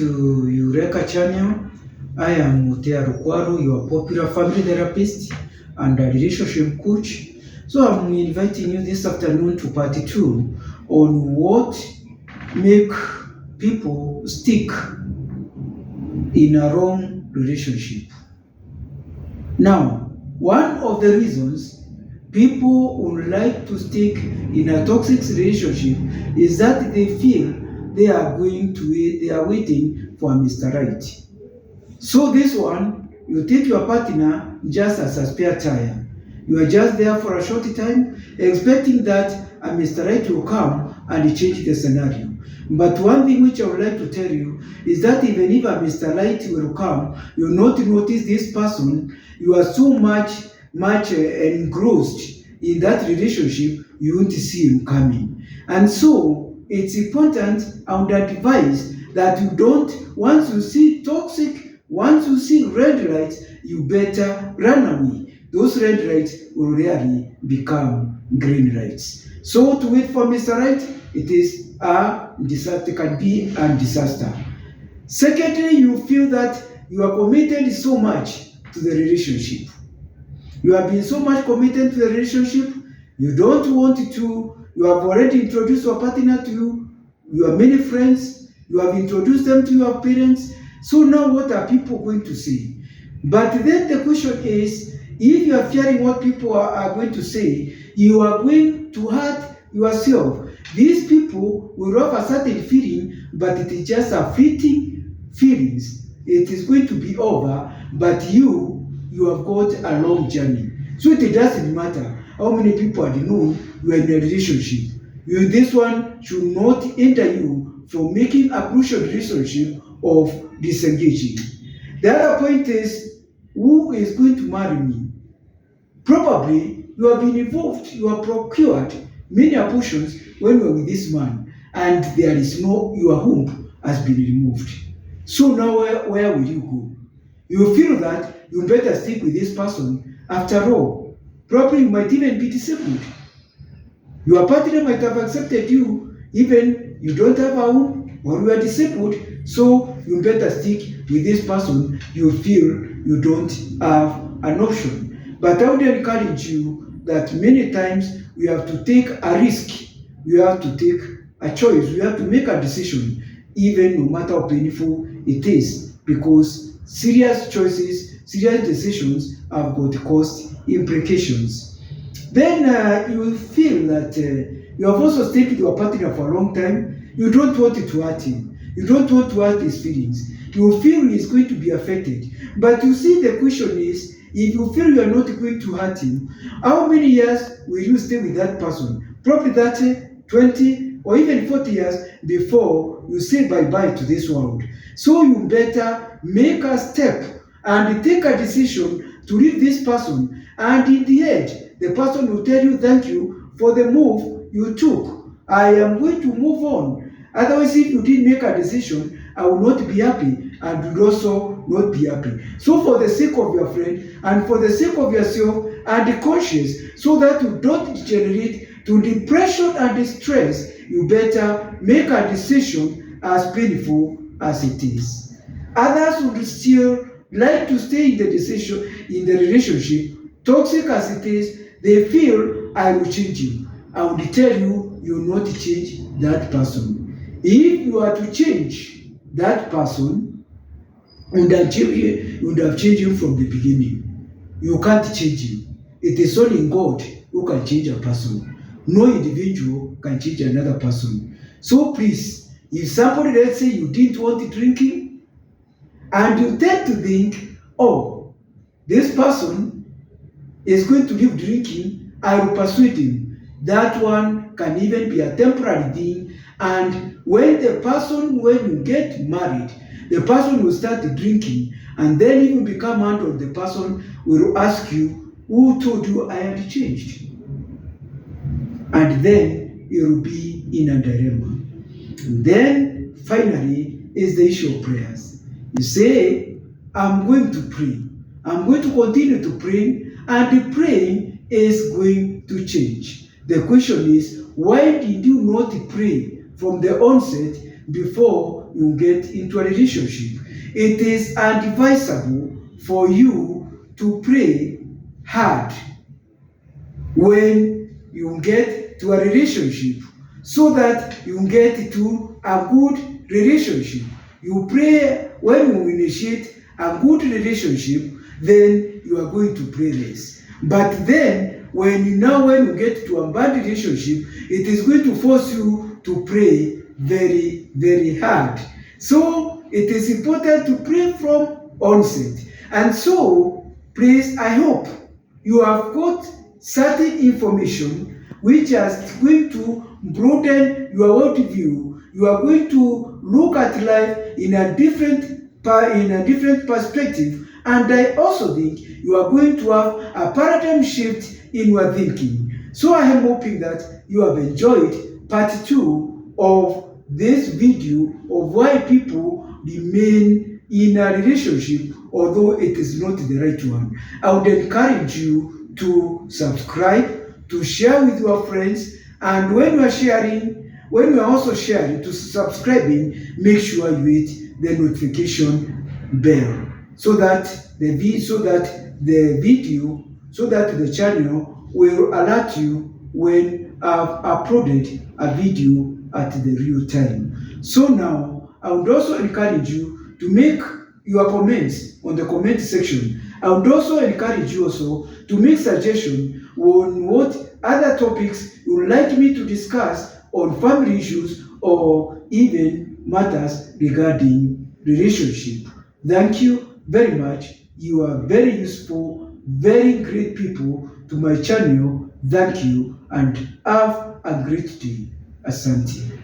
to Eureka channel. I am Mutea Rukwaru, your popular family therapist and a relationship coach. So I'm inviting you this afternoon to part 2 on what make people stick in a wrong relationship. Now, one of the reasons people would like to stick in a toxic relationship is that they feel they are waiting for Mr. Right. So this one, you take your partner just as a spare tire. You are just there for a short time, expecting that a Mr. Right will come and change the scenario. But one thing which I would like to tell you is that even if a Mr. Right will come, you will not notice this person. You are so much engrossed in that relationship, you won't see him coming. And so it's important, I would advise that you don't, once you see toxic, once you see red lights, you better run away. Those red lights will rarely become green lights. So to wait for Mr. Right, it is a disaster, can be a disaster. Secondly, you feel that you are committed so much to the relationship. You have been so much committed to the relationship, you don't want to, you have already introduced your partner to your many friends, you have introduced them to your parents, so now what are people going to say? But then the question is, if you are fearing what people are going to say, you are going to hurt yourself. These people will have a certain feeling, but it is just a fleeting feelings. It is going to be over, but you have got a long journey. So it doesn't matter how many people are known you are in a relationship. This one should not hinder you from making a crucial relationship of disengaging. The other point is, who is going to marry me? Probably you have been involved, you have procured many abortions when you are with this man, and there is no, your womb has been removed. So now where will you go? You feel that you better stick with this person. After all, probably you might even be disabled. Your partner might have accepted you, even you don't have a womb or you are disabled, so you better stick with this person you feel you don't have an option. But I would encourage you that many times we have to take a risk, we have to take a choice, we have to make a decision, even no matter how painful it is, because serious choices, serious decisions have got cost implications. Then you will feel that you have also stayed with your partner for a long time. You don't want it to hurt him. You don't want to hurt his feelings. You feel he is going to be affected. But you see, the question is, if you feel you are not going to hurt him, how many years will you stay with that person? Probably 30, 20, or even 40 years before you say bye-bye to this world. So you better make a step and take a decision to leave this person. And in the end, the person will tell you, thank you for the move you took. I am going to move on. Otherwise, if you didn't make a decision, I will not be happy and will also not be happy. So for the sake of your friend and for the sake of yourself and the conscience, so that you don't degenerate to depression and distress, you better make a decision as painful as it is. Others would still like to stay in the relationship, toxic as it is. They feel, I will change you. I will tell you, you will not change that person. If you are to change that person, you would have changed him from the beginning. You can't change him. It is only God who can change a person. No individual can change another person. So please, if somebody, let's say you didn't want drinking, and you tend to think, oh, this person is going to leave drinking, I will persuade him. That one can even be a temporary thing. And when you get married, the person will start drinking, and then if you become married, the person will ask you, who told you I had changed? And then you will be in a dilemma. And then finally is the issue of prayers. You say, I'm going to pray. I'm going to continue to pray, and the praying is going to change. The question is, why did you not pray from the onset before you get into a relationship. It is advisable for you to pray hard when you get to a relationship, so that you get to a good relationship. You pray when you initiate a good relationship, then you are going to pray less. But then when you get to a bad relationship, it is going to force you to pray very, very hard. So it is important to pray from onset. And so, please, I hope you have got certain information which is going to broaden your worldview. You are going to look at life in a different perspective, and I also think you are going to have a paradigm shift in your thinking. So I am hoping that you have enjoyed part 2 of this video of why people remain in a relationship although it is not the right one. I would encourage you to subscribe, to share with your friends, and when you are also sharing, to subscribing, make sure you hit the notification bell so that the channel will alert you when I've uploaded a video at the real time. So now, I would also encourage you to make your comments on the comment section. I would also encourage you also to make suggestions on what other topics you would like me to discuss on family issues or even matters regarding relationship. Thank you very much. You are very useful, very great people to my channel. Thank you and have a great day. Asante.